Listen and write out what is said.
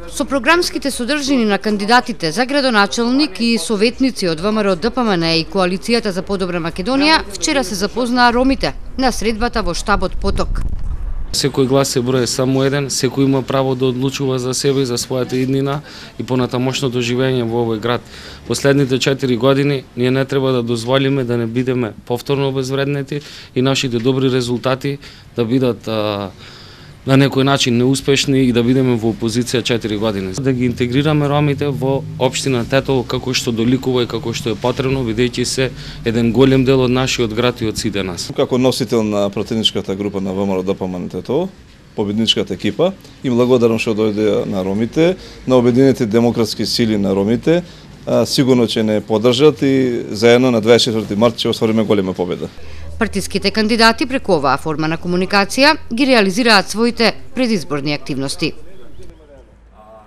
Со програмските содржини на кандидатите за градоначелник и советници од ВМРО ДПМН и Коалицијата за подобра Македонија вчера се запознаа ромите на средбата во штабот Поток. Секој глас се брои само еден, секој има право да одлучува за себе и за својата иднина и понатамошното живење во овој град. Последните 4 години ние не треба да дозволиме да не бидеме повторно обезвреднети и нашите добри резултати да бидат на некој начин неуспешни и да бидеме во опозиција 4 години. Да ги интегрираме ромите во општина Тетово како што доликува и како што е потребно, бидејќи се еден голем дел од нашиот град и од сите нас. Како носител на пратеничката група на ВМРО ДПМН Тетово, победничката екипа, им благодарам што дојде на ромите, на обединените демократски сили на ромите, сигурно ќе не поддржат и заедно на 24 март ќе оствариме голема победа. Партиските кандидати преку оваа форма на комуникација ги реализираат своите предизборни активности.